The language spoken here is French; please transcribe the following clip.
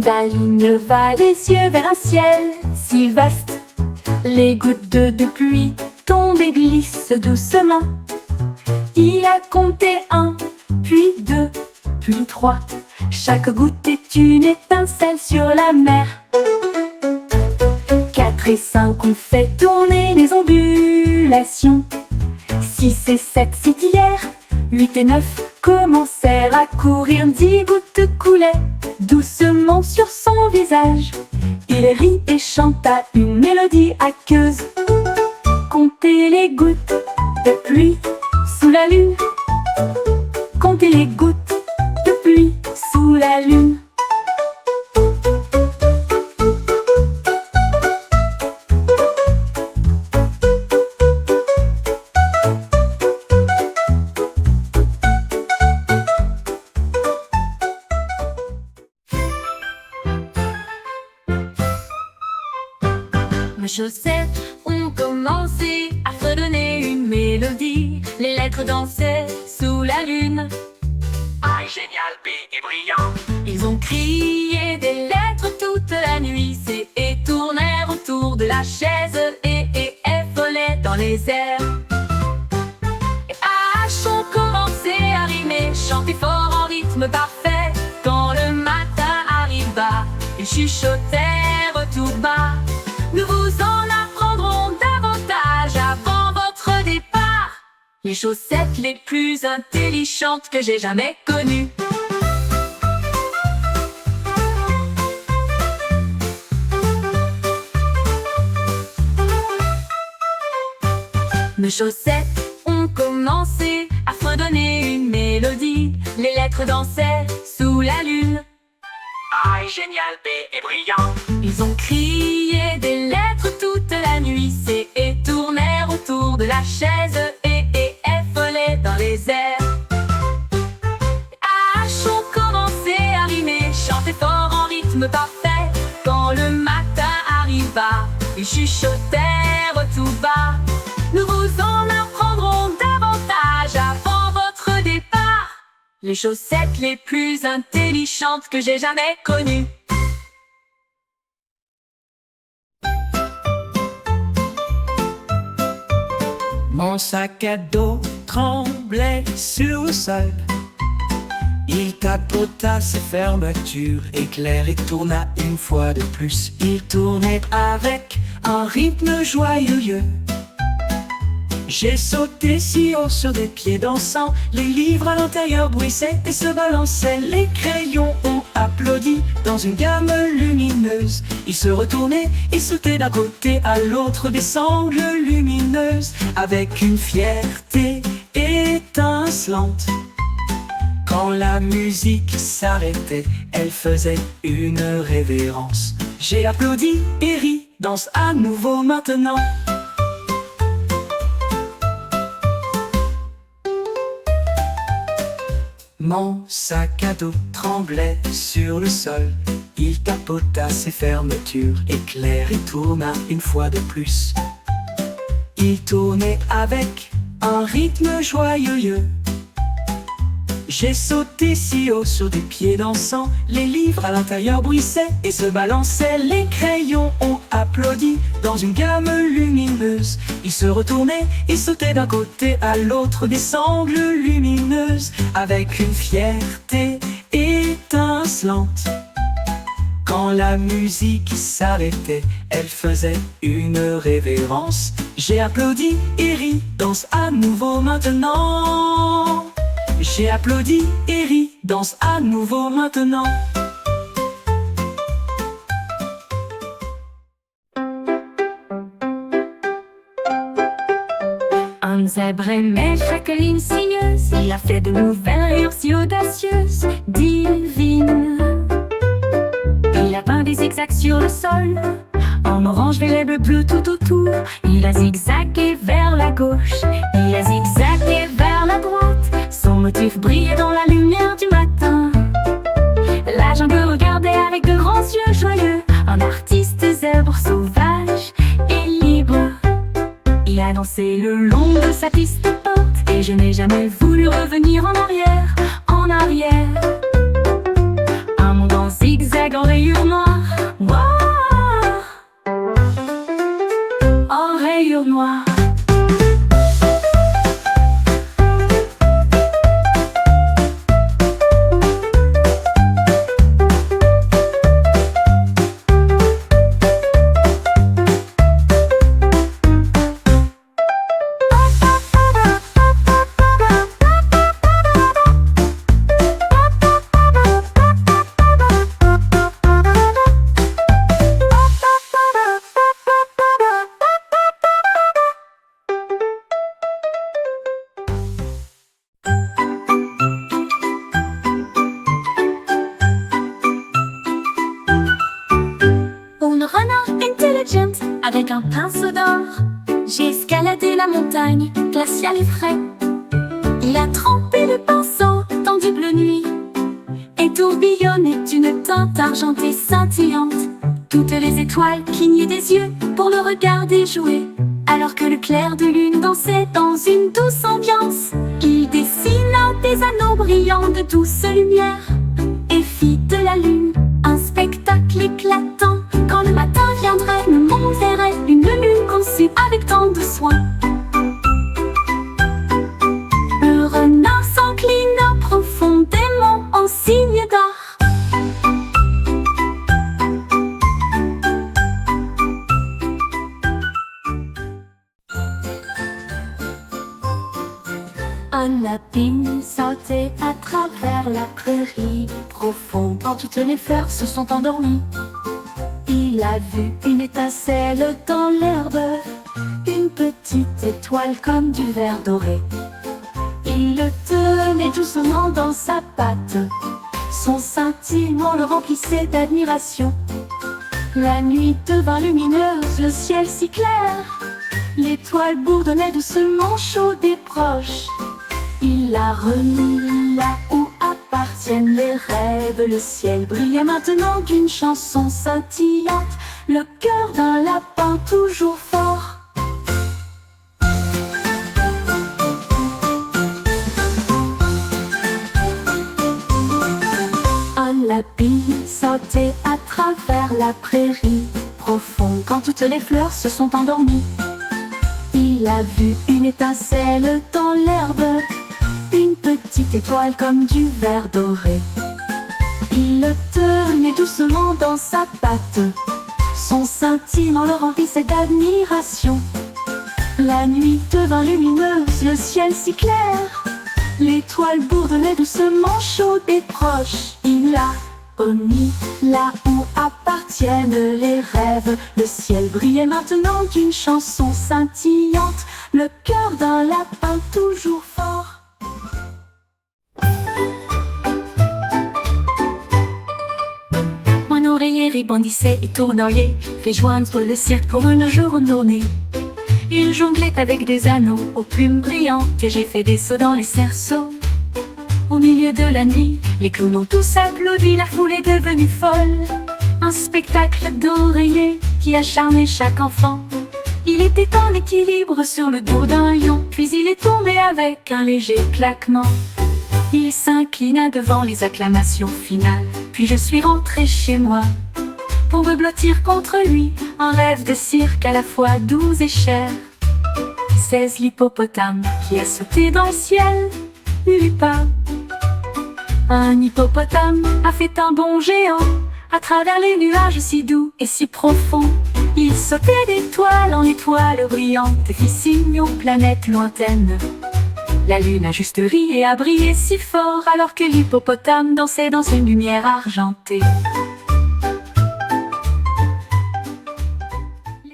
La ligne va les yeux vers un ciel si vaste. Les gouttes de pluie tombent et glissent doucement. Il a compté 1, puis 2, puis 3. Chaque goutte est une étincelle sur la mer. 4 et 5 ont fait tourner les ondulations. 6 et 7 s'étillèrent. 8 et 9 commencèrent à courir. 10 gouttes coulaient doucement sur son visage. Il rit et chanta une mélodie aqueuse. Comptez les gouttes de pluie sous la lune. Comptez les gouttes de pluie sous la lune. Mes chaussettes ont commencé à fredonner une mélodie. Les lettres dansaient sous la lune. Ah, génial, B et brillant. Ils ont crié des lettres toute la nuit, et tournèrent autour de la chaise, et volaient dans les airs. Et H ont commencé à rimer, chanter fort en rythme parfait. Quand le matin arriva, ils chuchotèrent tout bas. Nous vous en apprendrons davantage avant votre départ. Les chaussettes les plus intelligentes que j'ai jamais connues. Mes chaussettes ont commencé à fredonner une mélodie. Les lettres dansaient sous la lune. Ah, génial, B et brillant. Ils ont crié des lettres toute la nuit, et tournèrent autour de la chaise, et volaient dans les airs. H ont commencé à rimer, chanter fort en rythme parfait. Quand le matin arriva, ils chuchotèrent tout bas. Nous vous en apprendrons davantage avant votre départ. Les chaussettes les plus intelligentes que j'ai jamais connues. Mon sac à dos tremblait sur le sol. Il tapota ses fermetures, éclair et tourna une fois de plus. Il tournait avec un rythme joyeux. J'ai sauté si haut sur des pieds dansants. Les livres à l'intérieur bruissaient et se balançaient. Les crayons ont applaudi dans une gamme lumineuse. Ils se retournaient et sautaient d'un côté à l'autre des sangles lumineuses, avec une fierté étincelante. Quand la musique s'arrêtait, elle faisait une révérence. J'ai applaudi et ri, danse à nouveau maintenant. Mon sac à dos tremblait sur le sol. Il tapota ses fermetures, éclair et tourna une fois de plus. Il tournait avec un rythme joyeux. J'ai sauté si haut sur des pieds dansants. Les livres à l'intérieur bruissaient et se balançaient. Les crayons ont applaudi dans une gamme lumineuse. Ils se retournaient et sautaient d'un côté à l'autre des sangles lumineuses, avec une fierté étincelante. Quand la musique s'arrêtait, elle faisait une révérence. J'ai applaudi et ri, danse à nouveau maintenant. J'ai applaudi et ri, danse à nouveau maintenant. Un zèbre aimait chaque ligne sinueuse. Il a fait de nouvelles rayures si audacieuses, divines. Il a peint des zigzags sur le sol, en orange, violet, bleu tout autour. Il a zigzagué vers la gauche, il a zigzagué vers la droite. Son motif brillait dans la lumière du matin. La jungle regardait avec de grands yeux joyeux. Un artiste zèbre sauvage et libre. Il a dansé le long de sa piste porte, et je n'ai jamais voulu revenir en arrière, en arrière. Un monde en zigzag, en rayures Avec un pinceau d'or, j'ai escaladé la montagne, glaciale et frais. Il a trempé le pinceau dans du bleu nuit et tourbillonné d'une teinte argentée scintillante. Toutes les étoiles clignaient des yeux pour le regarder jouer. Alors que le clair de lune dansait dans une douce ambiance, il dessina des anneaux brillants de douce lumière et fit de la lune un spectacle éclatant. Quand le matin viendrait, le monde verrait une lune conçue avec tant de soin. Le renard s'inclina profondément en signe d'art. Un lapin sautait à travers la prairie profonde quand toutes les fleurs se sont endormies. Il a vu une étincelle dans l'herbe, une petite étoile comme du verre doré. Il le tenait doucement dans sa patte, son scintillement le remplissait d'admiration. La nuit devint lumineuse, le ciel si clair, l'étoile bourdonnait doucement chaude et proche. Il l'a remis là où appartiennent les rêves. Le ciel brillait maintenant d'une chanson scintillante, le cœur d'un lapin toujours fort. Un lapin sautait à travers la prairie profonde quand toutes les fleurs se sont endormies. Il a vu une étincelle dans l'herbe, une petite étoile comme du verre doré. Il le tenait doucement dans sa patte, son scintillement le remplissait d'admiration. La nuit devint lumineuse, le ciel si clair, l'étoile bourdonnait doucement chaude et proche. Il l'a remis là où appartiennent les rêves. Le ciel brillait maintenant d'une chanson scintillante, le cœur d'un lapin toujours fort. Mon oreiller rebondissait et tournoyait, fait joindre le cirque pour une journée. Il jonglait avec des anneaux aux plumes brillantes et j'ai fait des sauts dans les cerceaux. Au milieu de la nuit, les clowns ont tous applaudi, la foule est devenue folle. Un spectacle d'oreillers qui a charmé chaque enfant. Il était en équilibre sur le dos d'un lion, puis il est tombé avec un léger claquement. Il s'inclina devant les acclamations finales, puis je suis rentré chez moi pour me blottir contre lui, un rêve de cirque à la fois doux et cher. 16 l'hippopotame qui a sauté dans le ciel, Lupa. Un hippopotame a fait un bond géant à travers les nuages si doux et si profonds. Il sautait d'étoile en étoile brillante et fit signe aux planètes lointaines. La lune a juste ri et a brillé si fort alors que l'hippopotame dansait dans une lumière argentée.